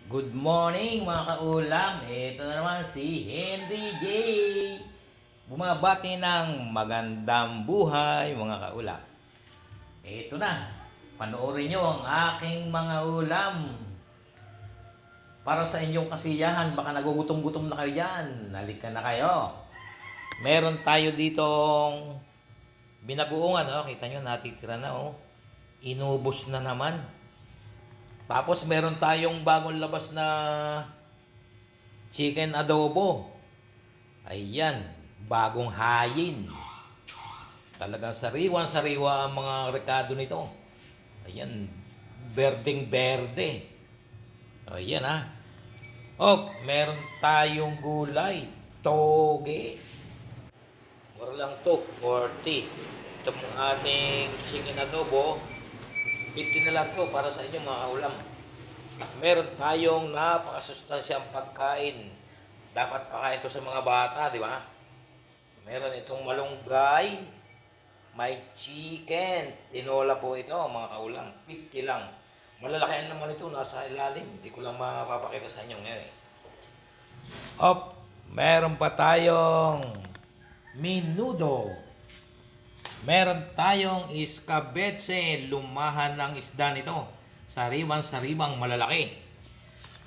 Good morning mga kaulam. Ito na naman si Henry J. Bumabati ng magandang buhay mga kaulam. Ito na. Panoorin nyo ang aking mga ulam. Para sa inyong kasiyahan, baka nagugutom-gutom na kayo dyan. Halika na kayo. Meron tayo ditong binagoongan. Oh. Kita nyo, natitira na. Oh. Inubos na naman. Tapos meron tayong bagong labas na chicken adobo. Ayan, bagong hayin. Talagang sariwa-sariwa ang mga rekado nito. Ayan, berdeng-berde. Ayan ha. Oh, meron tayong gulay. Toge. Mura lang to, 40. Itong ating chicken adobo. 50 na lang to para sa inyo mga kaulam. Meron tayong napakasustansyang pagkain. Dapat pakain to sa mga bata, di ba? Meron itong malunggay, may chicken. Tinola po ito mga kaulam. 50 lang. Malalaki ang naman ito, nasa ilalim. Hindi ko lang mapapakita sa inyo ngayon. Meron pa tayong menudo. Meron tayong iskabetse, lumahan ng isda nito. Sariwang-sariwang malalaki.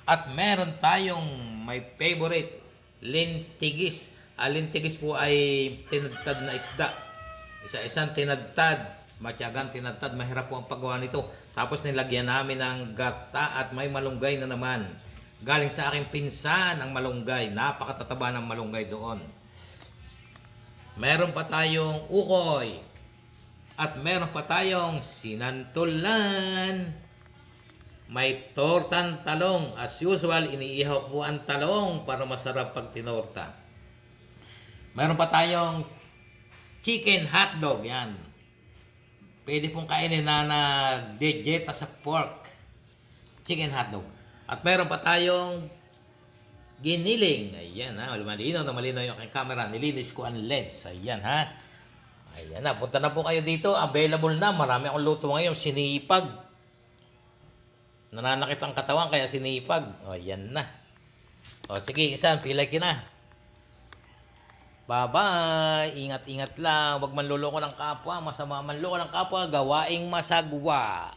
At meron tayong my favorite, lintigis. Lintigis po ay tinadtad na isda. Isa-isang tinadtad. Matyagang tinadtad. Mahirap po ang paggawa nito. Tapos nilagyan namin ng gata at may malunggay na naman. Galing sa aking pinsan ang malunggay. Napakatataba ng malunggay doon. Meron pa tayong ukoy. At meron pa tayong sinantulan. May tortang talong. As usual, iniihaw po ang talong para masarap pag tinorta. Meron pa tayong chicken hotdog. Yan. Pwede pong kainin na nagdejeta sa pork. Chicken hotdog. At meron pa tayong giniling. Ayan ha. Malinaw na malinaw yung aking camera. Nilinis ko ang lens. Ayan ha. Ayan na. Punta na po kayo dito. Available na. Marami akong luto ngayon. Sinipag. Nananakit ang katawan kaya sinipag. O ayan na. O sige. Isan. Pilay ka na. Bye-bye. Ingat-ingat lang. Huwag manluloko ng kapwa. Masama manluloko ng kapwa. Gawaing masagwa.